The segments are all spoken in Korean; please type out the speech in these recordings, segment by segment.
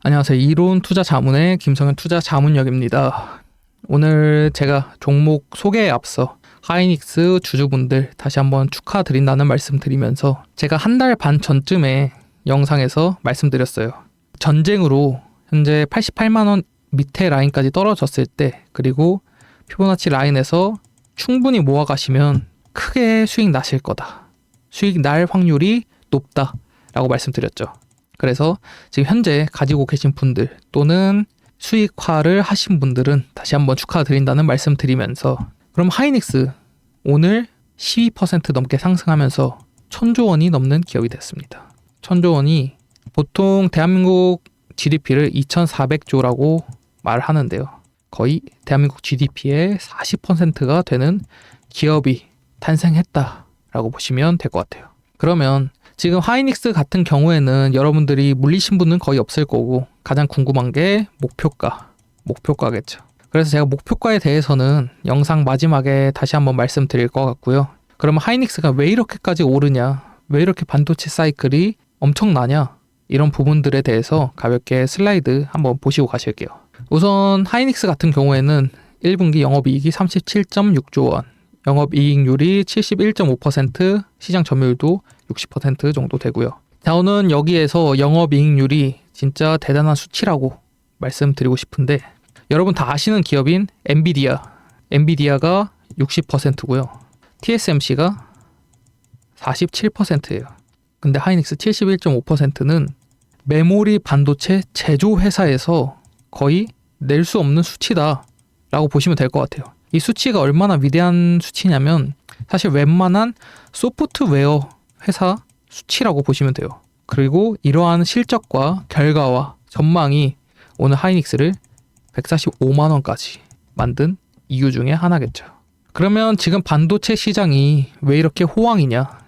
안녕하세요. 이론 투자 자문의 김성현 투자 자문역입니다. 오늘 제가 종목 소개에 앞서 하이닉스 주주분들 다시 한번 축하드린다는 말씀 드리면서 제가 한 달 반 전쯤에 영상에서 말씀드렸어요. 전쟁으로 현재 88만 원 밑에 라인까지 떨어졌을 때, 그리고 피보나치 라인에서 충분히 모아가시면 크게 수익 나실 거다. 수익 날 확률이 높다 라고 말씀드렸죠. 그래서 지금 현재 가지고 계신 분들 또는 수익화를 하신 분들은 다시 한번 축하드린다는 말씀 드리면서, 그럼 하이닉스 오늘 12% 넘게 상승하면서 1000조 원이 넘는 기업이 됐습니다. 1000조 원이 보통 대한민국 GDP를 2400조라고 말하는데요. 거의 대한민국 GDP의 40%가 되는 기업이 탄생했다라고 보시면 될 것 같아요. 그러면 지금 하이닉스 같은 경우에는 여러분들이 물리신 분은 거의 없을 거고, 가장 궁금한 게 목표가겠죠. 그래서 제가 목표가에 대해서는 영상 마지막에 다시 한번 말씀드릴 것 같고요. 그러면 하이닉스가 왜 이렇게까지 오르냐, 왜 이렇게 반도체 사이클이 엄청나냐, 이런 부분들에 대해서 가볍게 슬라이드 한번 보시고 가실게요. 우선 하이닉스 같은 경우에는 1분기 영업이익이 37.6조 원, 영업이익률이 71.5%, 시장 점유율도 60% 정도 되고요. 저는 여기에서 영업이익률이 진짜 대단한 수치라고 말씀드리고 싶은데, 여러분 다 아시는 기업인 엔비디아가 60%고요. TSMC가 47%예요. 근데 하이닉스 71.5%는 메모리 반도체 제조 회사에서 거의 낼 수 없는 수치다 라고 보시면 될 것 같아요. 이 수치가 얼마나 위대한 수치냐면 사실 웬만한 소프트웨어 회사 수치라고 보시면 돼요. 그리고 이러한 실적과 결과와 전망이 오늘 하이닉스를 145만 원까지 만든 이유 중에 하나겠죠. 그러면 지금 반도체 시장이 왜 이렇게 호황이냐,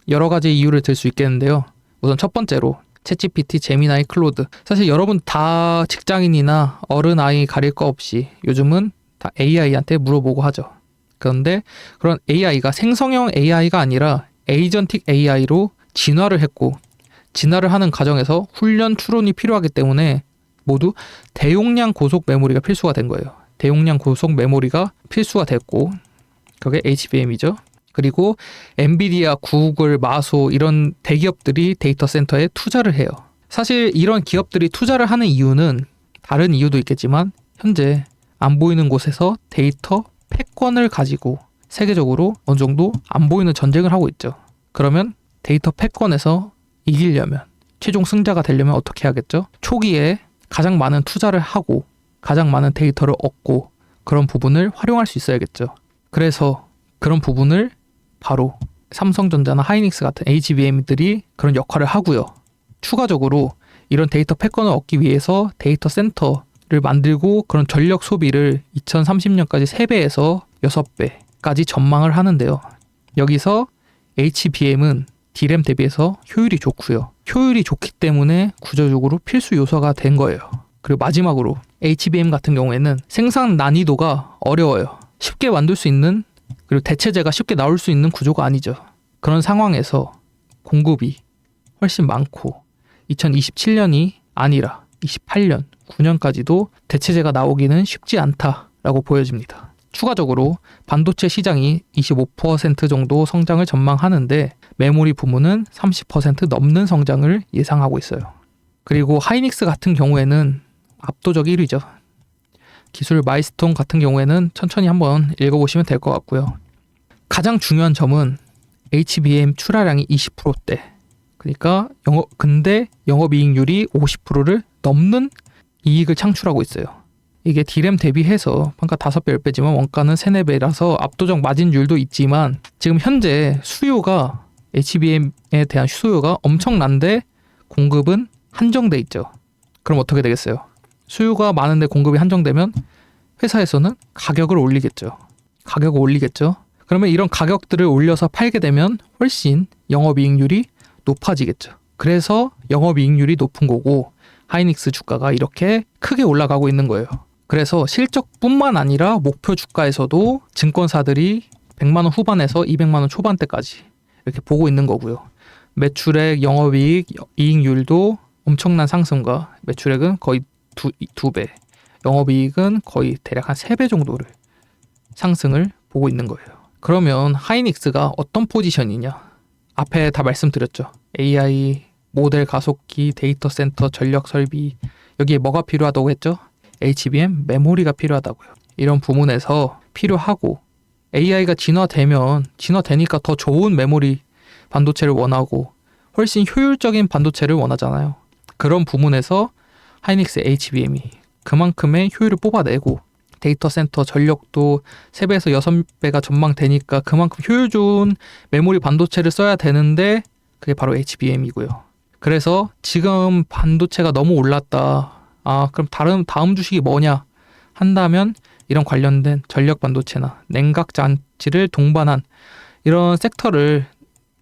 여러 가지 이유를 들 수 있겠는데요. 우선 첫 번째로 챗GPT, 제미나이, 클로드. 사실 여러분 다 직장인이나 어른아이 가릴 거 없이 요즘은 다 AI한테 물어보고 하죠. 그런데 그런 AI가 생성형 AI가 아니라 에이전틱 AI로 진화를 했고, 진화를 하는 과정에서 훈련 추론이 필요하기 때문에 모두 대용량 고속 메모리가 필수가 된 거예요. 대용량 고속 메모리가 필수가 됐고, 그게 HBM이죠. 그리고 엔비디아, 구글, 마소 이런 대기업들이 데이터 센터에 투자를 해요. 사실 이런 기업들이 투자를 하는 이유는 다른 이유도 있겠지만, 현재 안 보이는 곳에서 데이터 패권을 가지고 세계적으로 어느 정도 안 보이는 전쟁을 하고 있죠. 그러면 데이터 패권에서 이기려면, 최종 승자가 되려면 어떻게 하겠죠? 초기에 가장 많은 투자를 하고 가장 많은 데이터를 얻고 그런 부분을 활용할 수 있어야겠죠. 그래서 그런 부분을 바로 삼성전자나 하이닉스 같은 HBM들이 그런 역할을 하고요. 추가적으로 이런 데이터 패권을 얻기 위해서 데이터 센터를 만들고 그런 전력 소비를 2030년까지 3배에서 6배까지 전망을 하는데요. 여기서 HBM은 D램 대비해서 효율이 좋고요. 효율이 좋기 때문에 구조적으로 필수 요소가 된 거예요. 그리고 마지막으로 HBM 같은 경우에는 생산 난이도가 어려워요. 쉽게 만들 수 있는, 그리고 대체재가 쉽게 나올 수 있는 구조가 아니죠. 그런 상황에서 공급이 훨씬 많고 2027년이 아니라 28년, 9년까지도 대체재가 나오기는 쉽지 않다라고 보여집니다. 추가적으로 반도체 시장이 25% 정도 성장을 전망하는데 메모리 부문은 30% 넘는 성장을 예상하고 있어요. 그리고 하이닉스 같은 경우에는 압도적 1위죠. 기술 마일스톤 같은 경우에는 천천히 한번 읽어보시면 될 것 같고요. 가장 중요한 점은 HBM 출하량이 20%대. 그러니까 근데 영업이익률이 50%를 넘는 이익을 창출하고 있어요. 이게 D램 대비해서 판가 5배, 10배지만 원가는 3, 4배라서 압도적 마진율도 있지만, 지금 현재 수요가, HBM에 대한 수요가 엄청난데 공급은 한정돼 있죠. 그럼 어떻게 되겠어요? 수요가 많은데 공급이 한정되면 회사에서는 가격을 올리겠죠. 그러면 이런 가격들을 올려서 팔게 되면 훨씬 영업이익률이 높아지겠죠. 그래서 영업이익률이 높은 거고 하이닉스 주가가 이렇게 크게 올라가고 있는 거예요. 그래서 실적뿐만 아니라 목표 주가에서도 증권사들이 100만 원 후반에서 200만 원 초반대까지 이렇게 보고 있는 거고요. 매출액, 영업이익, 이익률도 엄청난 상승과 매출액은 거의 두 배, 영업이익은 거의 대략 한 3배 정도를 상승을 보고 있는 거예요. 그러면 하이닉스가 어떤 포지션이냐? 앞에 다 말씀드렸죠. AI, 모델 가속기, 데이터 센터, 전력 설비, 여기에 뭐가 필요하다고 했죠? HBM, 메모리가 필요하다고요. 이런 부문에서 필요하고 AI가 진화되니까 더 좋은 메모리 반도체를 원하고 훨씬 효율적인 반도체를 원하잖아요. 그런 부문에서 하이닉스 HBM이 그만큼의 효율을 뽑아내고 데이터 센터 전력도 3배에서 6배가 전망되니까 그만큼 효율 좋은 메모리 반도체를 써야 되는데 그게 바로 HBM이고요. 그래서 지금 반도체가 너무 올랐다. 그럼 다음 주식이 뭐냐 한다면 이런 관련된 전력 반도체나 냉각 장치를 동반한 이런 섹터를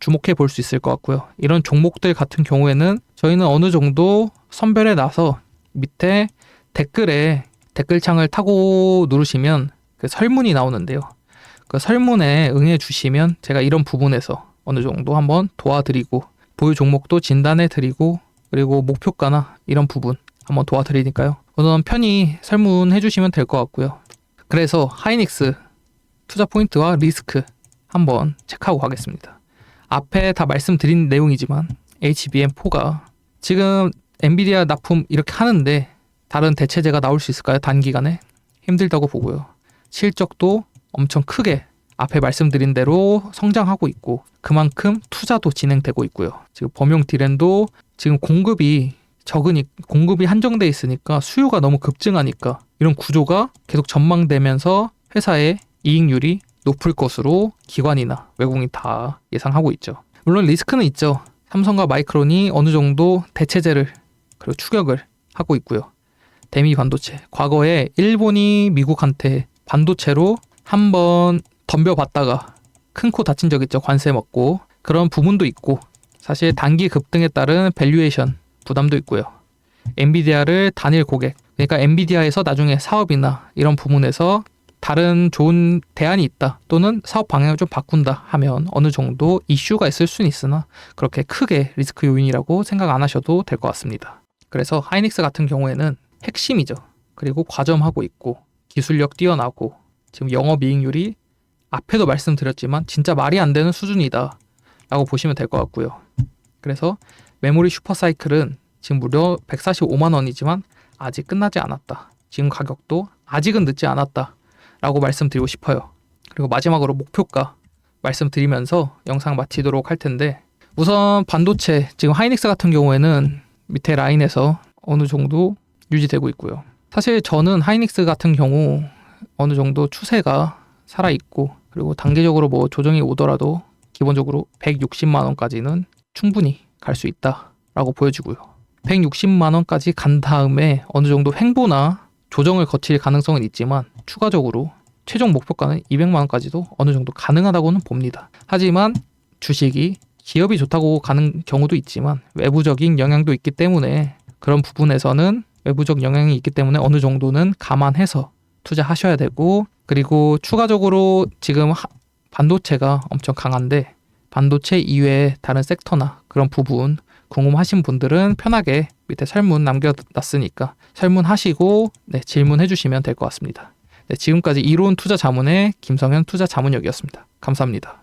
주목해 볼 수 있을 것 같고요. 이런 종목들 같은 경우에는 저희는 어느 정도 선별해 놔서 밑에 댓글창을 타고 누르시면 그 설문이 나오는데요. 그 설문에 응해 주시면 제가 이런 부분에서 어느 정도 한번 도와드리고 보유 종목도 진단해 드리고 그리고 목표가나 이런 부분 한번 도와드리니까요. 우선 편히 설문해 주시면 될 것 같고요. 그래서 하이닉스 투자 포인트와 리스크 한번 체크하고 가겠습니다. 앞에 다 말씀드린 내용이지만 HBM4가 지금 엔비디아 납품 이렇게 하는데 다른 대체제가 나올 수 있을까요? 단기간에? 힘들다고 보고요. 실적도 엄청 크게 앞에 말씀드린 대로 성장하고 있고 그만큼 투자도 진행되고 있고요. 지금 범용 디램도 지금 공급이 한정돼 있으니까 수요가 너무 급증하니까 이런 구조가 계속 전망되면서 회사의 이익률이 높을 것으로 기관이나 외국인이 다 예상하고 있죠. 물론 리스크는 있죠. 삼성과 마이크론이 어느 정도 대체제를 그리고 추격을 하고 있고요. 대미 반도체. 과거에 일본이 미국한테 반도체로 한번 덤벼봤다가 큰 코 다친 적 있죠. 관세 먹고. 그런 부분도 있고 사실 단기 급등에 따른 밸류에이션 부담도 있고요. 엔비디아를 단일 고객. 그러니까 엔비디아에서 나중에 사업이나 이런 부분에서 다른 좋은 대안이 있다 또는 사업 방향을 좀 바꾼다 하면 어느 정도 이슈가 있을 수는 있으나 그렇게 크게 리스크 요인이라고 생각 안 하셔도 될 것 같습니다. 그래서 하이닉스 같은 경우에는 핵심이죠. 그리고 과점하고 있고 기술력 뛰어나고 지금 영업이익률이 앞에도 말씀드렸지만 진짜 말이 안 되는 수준이다 라고 보시면 될 것 같고요. 그래서 메모리 슈퍼사이클은 지금 무려 145만 원이지만 아직 끝나지 않았다. 지금 가격도 아직은 늦지 않았다 라고 말씀드리고 싶어요. 그리고 마지막으로 목표가 말씀드리면서 영상 마치도록 할 텐데 우선 반도체 지금 하이닉스 같은 경우에는 밑에 라인에서 어느 정도 유지되고 있고요. 사실 저는 하이닉스 같은 경우 어느 정도 추세가 살아있고 그리고 단기적으로 뭐 조정이 오더라도 기본적으로 160만 원까지는 충분히 갈 수 있다라고 보여지고요. 160만 원까지 간 다음에 어느 정도 횡보나 조정을 거칠 가능성은 있지만 추가적으로 최종 목표가는 200만 원까지도 어느 정도 가능하다고는 봅니다. 하지만 주식이 기업이 좋다고 가는 경우도 있지만 외부적인 영향도 있기 때문에 그런 부분에서는 외부적 영향이 있기 때문에 어느 정도는 감안해서 투자하셔야 되고 그리고 추가적으로 지금 반도체가 엄청 강한데 반도체 이외에 다른 섹터나 그런 부분 궁금하신 분들은 편하게 밑에 설문 남겨놨으니까 설문하시고 질문해 주시면 될 것 같습니다. 지금까지 이로운 투자 자문의 김성현 투자자문역이었습니다. 감사합니다.